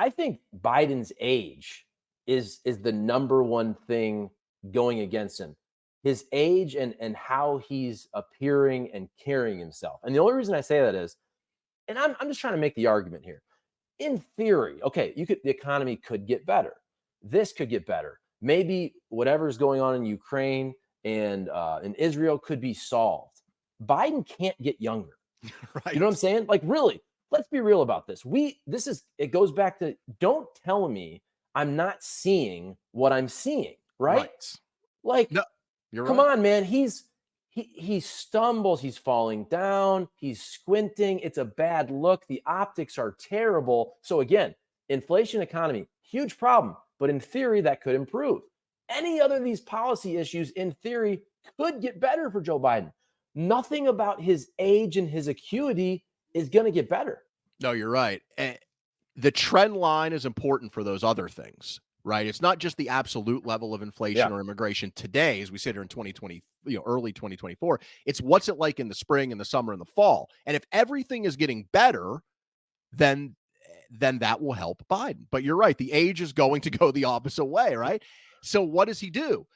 I think Biden's age is the number one thing going against him. His age and how he's appearing and carrying himself. And the only reason I say that is, and I'm just trying to make the argument here. In theory, okay, the economy could get better. This could get better. Maybe whatever's going on in Ukraine and in Israel could be solved. Biden can't get younger. You know what I'm Right. saying? Like, really, let's be real about this. It goes back to, don't tell me I'm not seeing what I'm seeing, right? Right. Like, No, you're come right. on, man. He stumbles, he's falling down, he's squinting. It's a bad look. The optics are terrible. So again, inflation economy, huge problem, but in theory that could improve. Any other of these policy issues in theory could get better for Joe Biden. Nothing about his age and his acuity is going to get better. No, you're right. The trend line is important for those other things, right? It's not just the absolute level of inflation Yeah. or immigration today, as we sit here in 2020, early 2024. It's what's it like in the spring and the summer and the fall. And if everything is getting better, then that will help Biden. But you're right, the age is going to go the opposite way, right? So what does he do?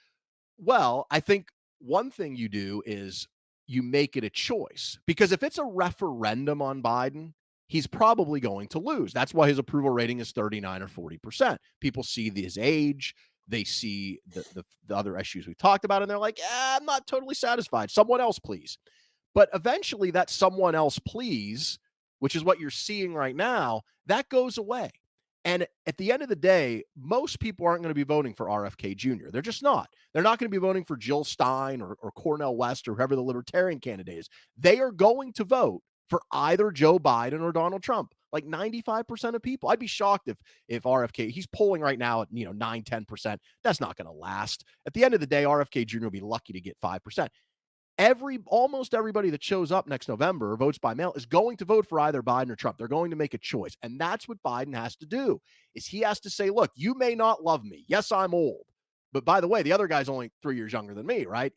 Well, I think one thing you do is you make it a choice, because if it's a referendum on Biden, he's probably going to lose. That's why his approval rating is 39 or 40%. People see his age, they see the other issues we talked about, and they're like, I'm not totally satisfied. Someone else, please. But eventually, that someone else, please, which is what you're seeing right now, that goes away. And at the end of the day, most people aren't going to be voting for RFK Jr. They're just not. They're not going to be voting for Jill Stein or Cornel West or whoever the libertarian candidate is. They are going to vote for either Joe Biden or Donald Trump. Like 95% of people. I'd be shocked if RFK, he's polling right now at 9-10%. That's not going to last. At the end of the day, RFK Jr. will be lucky to get 5%. Almost everybody that shows up next November or votes by mail is going to vote for either Biden or Trump. They're going to make a choice. And that's what Biden has to do, is he has to say, look, you may not love me. Yes, I'm old. But by the way, the other guy's only 3 years younger than me, right?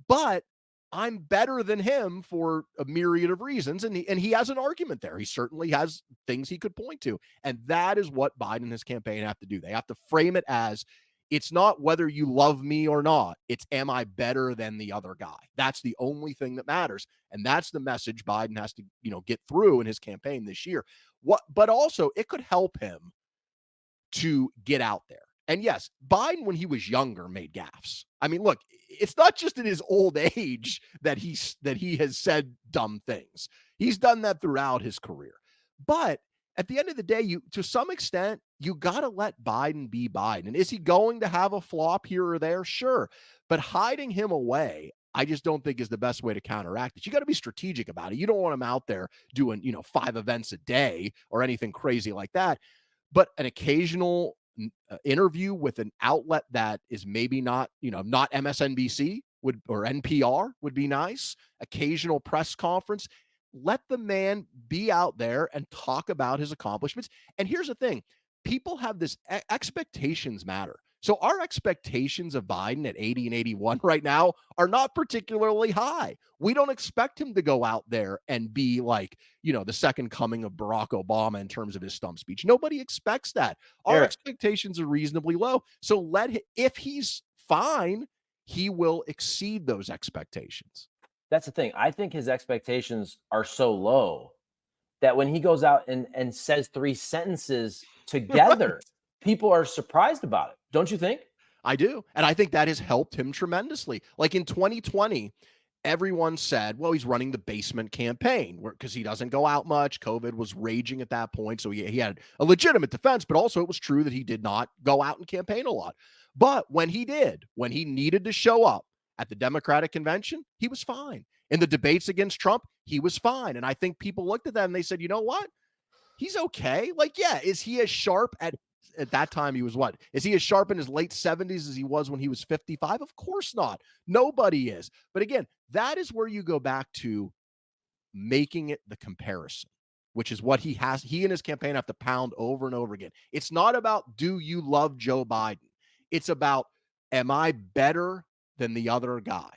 But I'm better than him for a myriad of reasons. And he has an argument there. He certainly has things he could point to. And that is what Biden and his campaign have to do. They have to frame it as, it's not whether you love me or not. It's, am I better than the other guy? That's the only thing that matters. And that's the message Biden has to, get through in his campaign this year. But also it could help him to get out there. And yes, Biden, when he was younger, made gaffes. I mean, look, it's not just in his old age that he has said dumb things. He's done that throughout his career. But at the end of the day, to some extent, you got to let Biden be Biden. And is he going to have a flop here or there? Sure. But hiding him away, I just don't think is the best way to counteract it. You got to be strategic about it. You don't want him out there doing, 5 events a day or anything crazy like that. But an occasional interview with an outlet that is maybe not MSNBC or NPR would be nice. Occasional press conference. Let the man be out there and talk about his accomplishments. And here's the thing. People have this expectations matter. So our expectations of Biden at 80 and 81 right now are not particularly high. We don't expect him to go out there and be like, the second coming of Barack Obama in terms of his stump speech. Nobody expects that. Our Eric, expectations are reasonably low. So if he's fine, he will exceed those expectations. that's the thing. I think his expectations are so low that when he goes out and says 3 sentences together, Right. people are surprised about it. Don't you think? I do. And I think that has helped him tremendously. Like in 2020, everyone said, well, he's running the basement campaign because he doesn't go out much. COVID was raging at that point. So he had a legitimate defense, but also it was true that he did not go out and campaign a lot. But when he needed to show up at the Democratic convention, he was fine. In the debates against Trump, he was fine. And I think people looked at that and they said, you know what? He's okay. Like, yeah, is he as sharp at that time? He was what? Is he as sharp in his late 70s as he was when he was 55? Of course not. Nobody is. But again, that is where you go back to making it the comparison, which is what he and his campaign have to pound over and over again. It's not about, do you love Joe Biden? It's about, am I better than the other guy?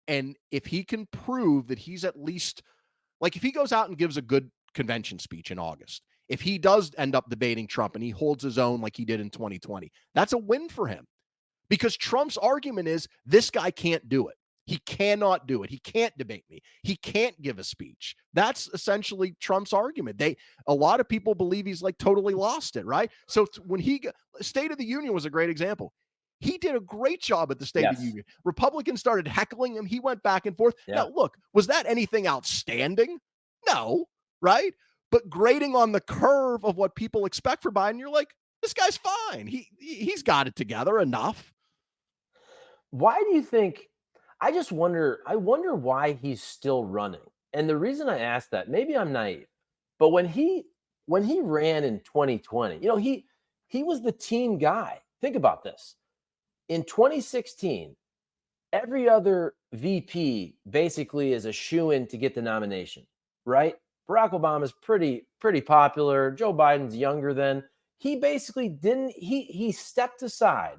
And if he can prove that he's at least, like, if he goes out and gives a good convention speech in August, if he does end up debating Trump and he holds his own like he did in 2020, that's a win for him. Because Trump's argument is this guy can't do it. He cannot do it. He can't debate me. He can't give a speech. That's essentially Trump's argument. A lot of people believe he's like totally lost it, right? So when State of the Union was a great example. He did a great job at the State of the Union. Republicans started heckling him. He went back and forth. Yeah. Now, look, was that anything outstanding? No, right? But grading on the curve of what people expect for Biden, you're like, this guy's fine. He's got it together enough. Why do you think? I wonder why he's still running. And the reason I ask that, maybe I'm naive, but when he ran in 2020, he was the team guy. Think about this. In 2016, every other VP basically is a shoo-in to get the nomination, right? Barack Obama's pretty popular. Joe Biden's younger than. He basically didn't, he stepped aside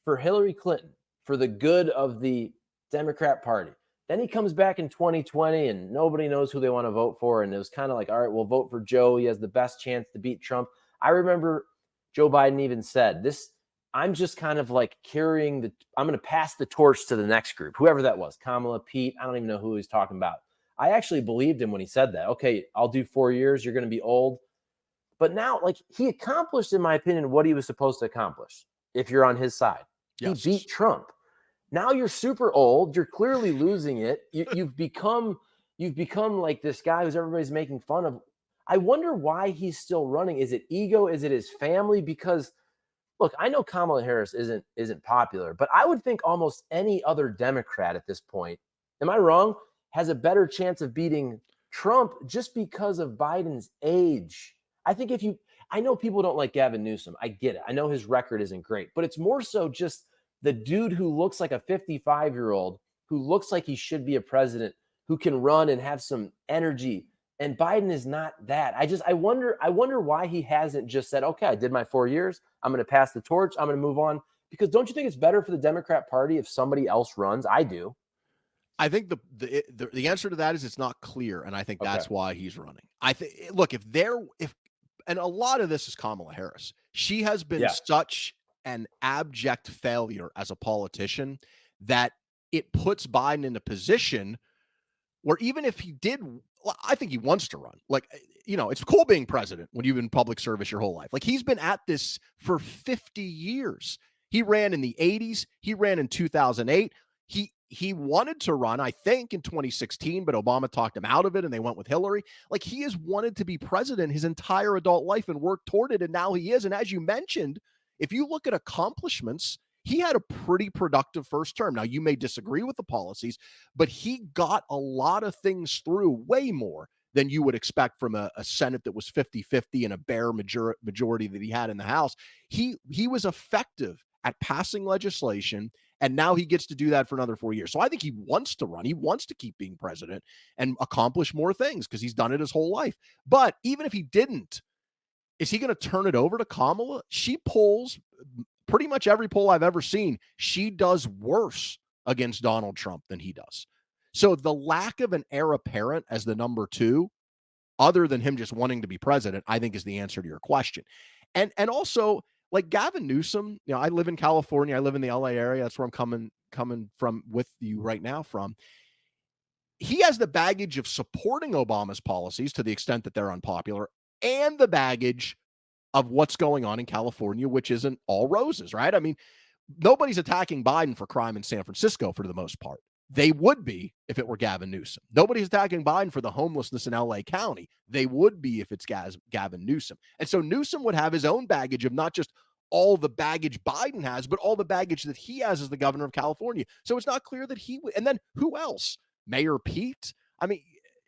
for Hillary Clinton for the good of the Democrat Party. Then he comes back in 2020 and nobody knows who they want to vote for. And it was kind of like, all right, we'll vote for Joe. He has the best chance to beat Trump. I remember Joe Biden even said this, I'm just kind of like I'm going to pass the torch to the next group, whoever that was, Kamala, Pete. I don't even know who he's talking about. I actually believed him when he said that. Okay, I'll do 4 years. You're going to be old. But now, like, he accomplished, in my opinion, what he was supposed to accomplish if you're on his side. Yes. He beat Trump. Now you're super old. You're clearly losing it. You've become like this guy who's everybody's making fun of. I wonder why he's still running. Is it ego? Is it his family? Because look, I know Kamala Harris isn't popular, but I would think almost any other Democrat at this point, am I wrong, has a better chance of beating Trump just because of Biden's age. I think I know people don't like Gavin Newsom. I get it. I know his record isn't great, but it's more so just the dude who looks like a 55-year-old, who looks like he should be a president, who can run and have some energy. And Biden is not that. I wonder why he hasn't just said, okay, I did my 4 years. I'm going to pass the torch. I'm going to move on. Because don't you think it's better for the Democrat Party if somebody else runs? I do. I think the answer to that is it's not clear, and I think that's why he's running. I think, look, and a lot of this is Kamala Harris. She has been such an abject failure as a politician that it puts Biden in a position where even if he did, I think he wants to run. Like, it's cool being president when you've been in public service your whole life. Like, he's been at this for 50 years. He ran in the 80s. He ran in 2008. He wanted to run, I think, in 2016, but Obama talked him out of it and they went with Hillary. Like, he has wanted to be president his entire adult life and worked toward it, and now he is. And as you mentioned, if you look at accomplishments, he had a pretty productive first term. Now, you may disagree with the policies, but he got a lot of things through, way more than you would expect from a Senate that was 50-50 and a bare majority that he had in the House. He was effective at passing legislation, and now he gets to do that for another 4 years. So I think he wants to run. He wants to keep being president and accomplish more things because he's done it his whole life. But even if he didn't, is he going to turn it over to Kamala? She polls pretty much every poll I've ever seen. She does worse against Donald Trump than he does. So the lack of an heir apparent as the number two, other than him just wanting to be president, I think is the answer to your question. And also, like Gavin Newsom, I live in California. I live in the LA area. That's where I'm coming from with you right now from. He has the baggage of supporting Obama's policies to the extent that they're unpopular, and the baggage of what's going on in California, which isn't all roses, right? I mean, nobody's attacking Biden for crime in San Francisco for the most part. They would be if it were Gavin Newsom. Nobody's attacking Biden for the homelessness in LA County. They would be if it's Gavin Newsom. And so Newsom would have his own baggage of not just all the baggage Biden has, but all the baggage that he has as the governor of California. So it's not clear that he would. And then who else? Mayor Pete? I mean,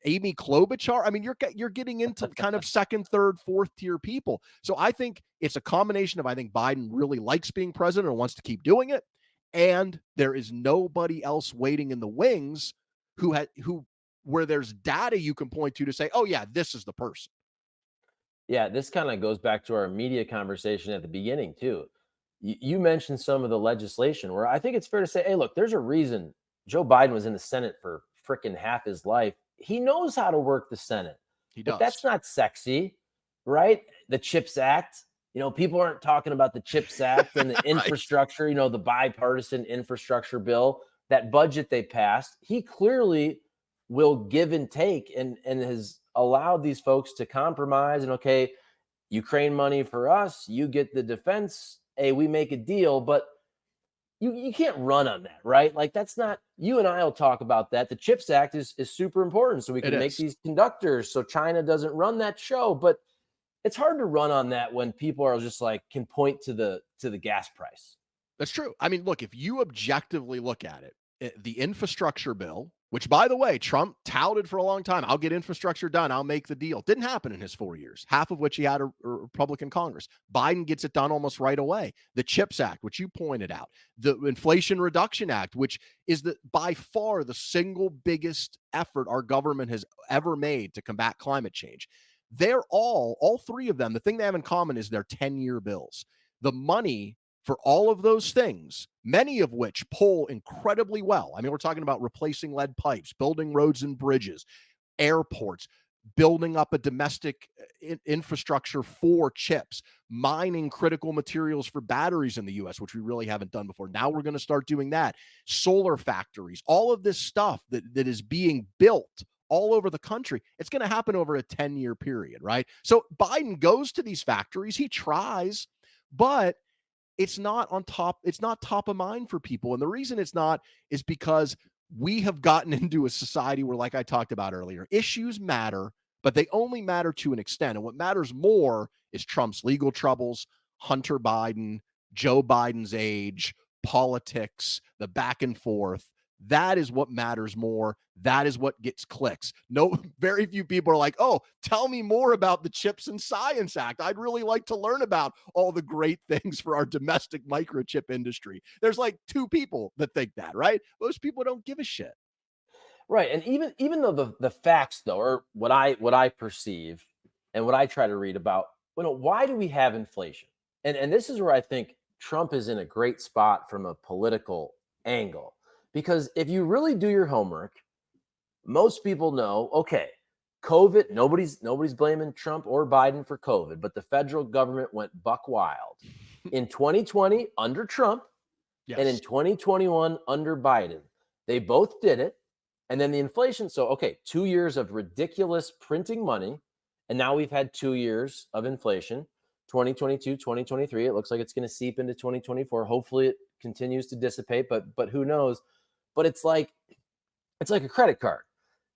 Amy Klobuchar. I mean, you're getting into kind of second, third, fourth tier people. So I think it's a combination of, I think Biden really likes being president and wants to keep doing it. And there is nobody else waiting in the wings where there's data you can point to say, oh yeah, this is the person. Yeah, this kind of goes back to our media conversation at the beginning too. You mentioned some of the legislation where I think it's fair to say, hey, look, there's a reason Joe Biden was in the Senate for freaking half his life. He knows how to work the Senate. He does. But that's not sexy. right? The CHIPS Act. People aren't talking about the CHIPS Act and the Right. infrastructure, the bipartisan infrastructure bill, that budget they passed. He clearly will give and take, and has allowed these folks to compromise. And okay, Ukraine money for us, you get the defense. Hey, we make a deal, but you can't run on that, right? Like, that's not, you and I will talk about that. The CHIPS Act is super important so we It can make is. these conductors so China doesn't run that show. But it's hard to run on that when people are just like, can point to the gas price. That's true. I mean, look, if you objectively look at it, the infrastructure bill, which by the way, Trump touted for a long time, I'll get infrastructure done, I'll make the deal. Didn't happen in his 4 years, half of which he had a Republican Congress. Biden gets it done almost right away. The CHIPS Act, which you pointed out, the Inflation Reduction Act, which is by far the single biggest effort our government has ever made to combat climate change. They're all three of them, the thing they have in common is they're 10-year bills. The money for all of those things, many of which pull incredibly well. I mean, we're talking about replacing lead pipes, building roads and bridges, airports, building up a domestic infrastructure for chips, mining critical materials for batteries in the US, which we really haven't done before. Now we're going to start doing that. Solar factories, all of this stuff that is being built all over the country. It's going to happen over a 10-year period, right? So Biden goes to these factories, he tries, but it's not top of mind for people. And the reason it's not is because we have gotten into a society where, like I talked about earlier, issues matter, but they only matter to an extent. And what matters more is Trump's legal troubles, Hunter Biden, Joe Biden's age, politics, the back and forth. That is what matters more. That is what gets clicks. No, very few people are like, oh, tell me more about the Chips and Science Act. I'd really like to learn about all the great things for our domestic microchip industry. There's like 2 people that think that, right? Most people don't give a shit. Right. And even though the facts though, or what I perceive and what I try to read about, why do we have inflation? And this is where I think Trump is in a great spot from a political angle. Because if you really do your homework, most people know, okay, COVID, nobody's blaming Trump or Biden for COVID, but the federal government went buck wild in 2020 under Trump and in Yes. 2021 under Biden. They both did it. And then the inflation. So, okay, 2 years of ridiculous printing money. And now we've had 2 years of inflation, 2022, 2023. It looks like it's going to seep into 2024. Hopefully it continues to dissipate, but who knows? But it's like a credit card.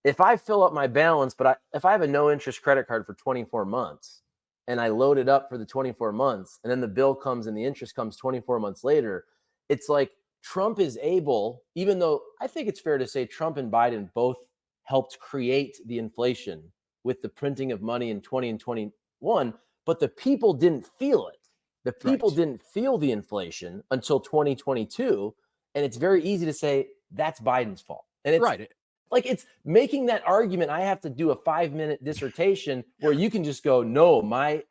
If I fill up my balance, but if I have a no interest credit card for 24 months and I load it up for the 24 months and then the bill comes and the interest comes 24 months later, it's like Trump is able, even though I think it's fair to say Trump and Biden both helped create the inflation with the printing of money in 20 and 21, but the people didn't feel it. The people Right. didn't feel the inflation until 2022. And it's very easy to say that's Biden's fault. And it's Right. like, it's making that argument. I have to do a 5-minute dissertation where you can just go, no, my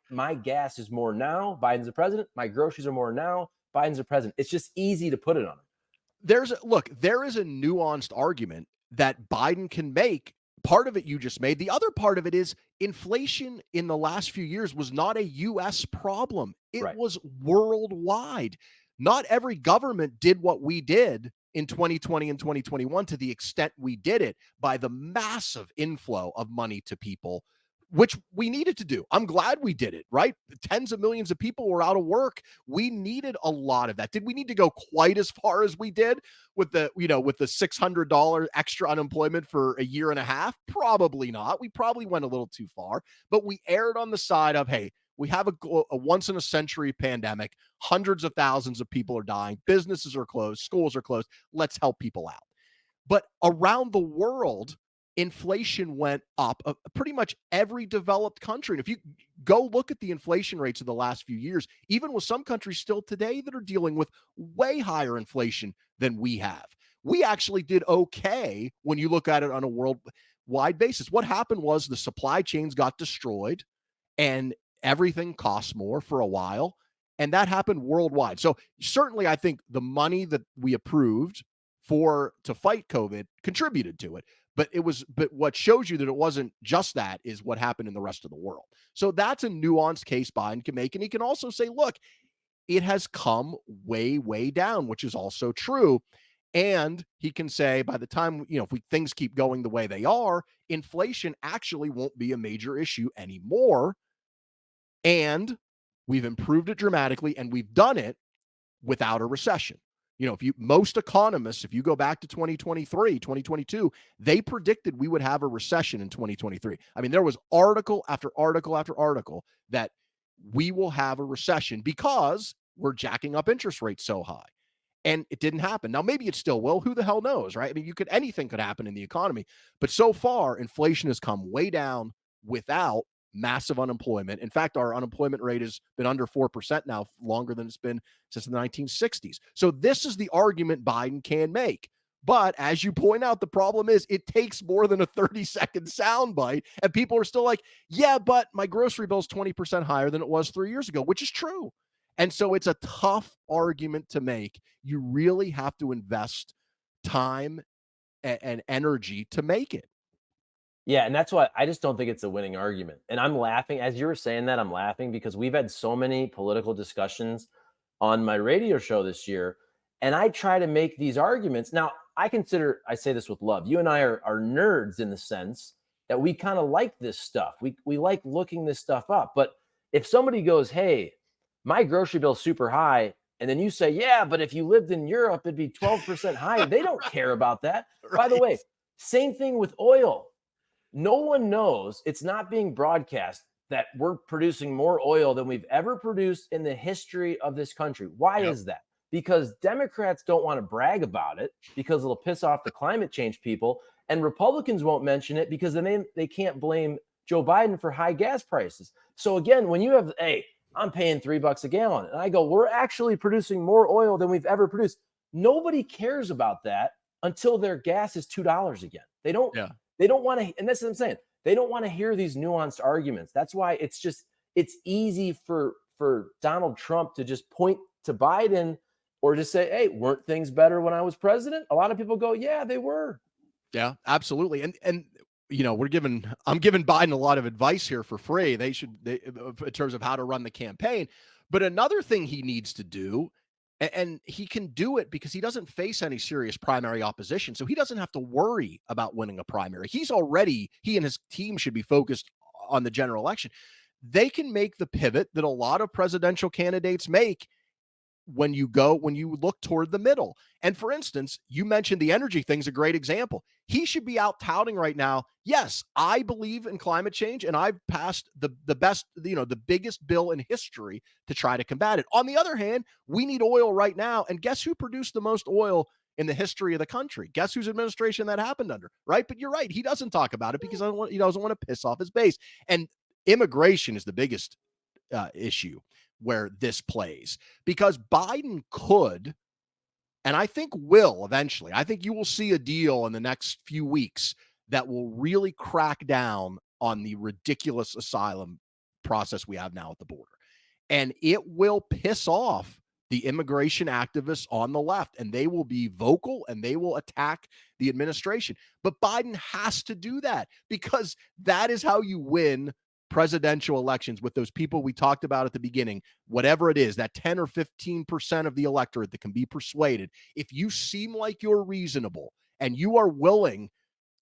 gas is more now. Biden's the president. My groceries are more now. Biden's the president. It's just easy to put it on him. There is a nuanced argument that Biden can make. Part of it you just made. The other part of it is inflation in the last few years was not a US problem. It Right. was worldwide. Not every government did what we did in 2020 and 2021 to the extent we did it by the massive inflow of money to people, which we needed to do. I'm glad we did it, right? Tens of millions of people were out of work. We needed a lot of that. Did we need to go quite as far as we did with the $600 extra unemployment for a year and a half? Probably not. We probably went a little too far, but we erred on the side of, hey, we have a once in a century pandemic. Hundreds of thousands of people are dying. Businesses are closed. Schools are closed. Let's help people out. But around the world, inflation went up. Pretty much every developed country. And if you go look at the inflation rates of the last few years, even with some countries still today that are dealing with way higher inflation than we have, we actually did okay when you look at it on a worldwide basis. What happened was the supply chains got destroyed and everything costs more for a while. And that happened worldwide. So certainly I think the money that we approved to fight COVID contributed to it. but what shows you that it wasn't just that is what happened in the rest of the world. So that's a nuanced case Biden can make. And he can also say, look, it has come way, way down, which is also true. And he can say, by the time, if things keep going the way they are, inflation actually won't be a major issue anymore. And we've improved it dramatically, and we've done it without a recession. Most economists, if you go back to 2023, 2022, they predicted we would have a recession in 2023. I mean, there was article after article after article that we will have a recession because we're jacking up interest rates so high. And it didn't happen. Now, maybe it still will. Who the hell knows, right? I mean, anything could happen in the economy. But so far, inflation has come way down without massive unemployment. In fact, our unemployment rate has been under 4% now longer than it's been since the 1960s. So this is the argument Biden can make. But as you point out, the problem is it takes more than a 30-second soundbite. And people are still like, yeah, but my grocery bill is 20% higher than it was 3 years ago, which is true. And so it's a tough argument to make. You really have to invest time and energy to make it. Yeah, and that's why I just don't think it's a winning argument. And I'm laughing as you were saying that. I'm laughing because we've had so many political discussions on my radio show this year, and I try to make these arguments. Now, I say this with love. You and I are nerds in the sense that we kind of like this stuff. We like looking this stuff up. But if somebody goes, "Hey, my grocery bill's super high," and then you say, "Yeah, but if you lived in Europe, it'd be 12% higher." They don't Right. care about that. Right. By the way, same thing with oil. No one knows, it's not being broadcast, that we're producing more oil than we've ever produced in the history of this country. Why Yep. is that? Because Democrats don't want to brag about it because it'll piss off the climate change people, and Republicans won't mention it because then they can't blame Joe Biden for high gas prices. So again, when you have, hey, I'm paying $3 a gallon, and I go, we're actually producing more oil than we've ever produced. Nobody cares about that until their gas is $2 again. They don't. Yeah. They don't want to, and that's what I'm saying. They don't want to hear these nuanced arguments. That's why it's easy for Donald Trump to just point to Biden or just say, "Hey, weren't things better when I was president?" A lot of people go, "Yeah, they were." Yeah, absolutely. And I'm giving Biden a lot of advice here for free. In terms of how to run the campaign. But another thing he needs to do, and he can do it because he doesn't face any serious primary opposition. So he doesn't have to worry about winning a primary. He and his team should be focused on the general election. They can make the pivot that a lot of presidential candidates make when you look toward the middle. And for instance, you mentioned the energy thing's a great example. He should be out touting right now, yes, I believe in climate change, and I've passed the best, the biggest bill in history to try to combat it. On the other hand, we need oil right now. And guess who produced the most oil in the history of the country? Guess whose administration that happened under, right? But you're right. He doesn't talk about it because he doesn't want to piss off his base. And immigration is the biggest issue where this plays, because Biden could, and I think will eventually, I think you will see a deal in the next few weeks that will really crack down on the ridiculous asylum process we have now at the border. And it will piss off the immigration activists on the left, and they will be vocal and they will attack the administration. But Biden has to do that because that is how you win presidential elections, with those people we talked about at the beginning, whatever it is, that 10 or 15% of the electorate that can be persuaded. If you seem like you're reasonable and you are willing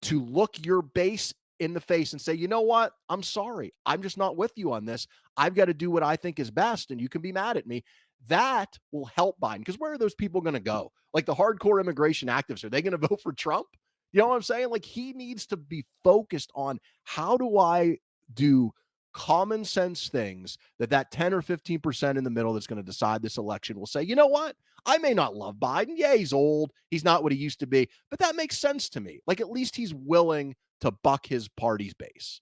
to look your base in the face and say, you know what, I'm sorry, I'm just not with you on this. I've got to do what I think is best, and you can be mad at me. That will help Biden, because where are those people going to go? Like the hardcore immigration activists, are they going to vote for Trump? You know what I'm saying? Like, he needs to be focused on, how do I do common sense things that 10 or 15% in the middle that's going to decide this election will say, you know what? I may not love Biden. Yeah, he's old. He's not what he used to be, but that makes sense to me. Like, at least he's willing to buck his party's base.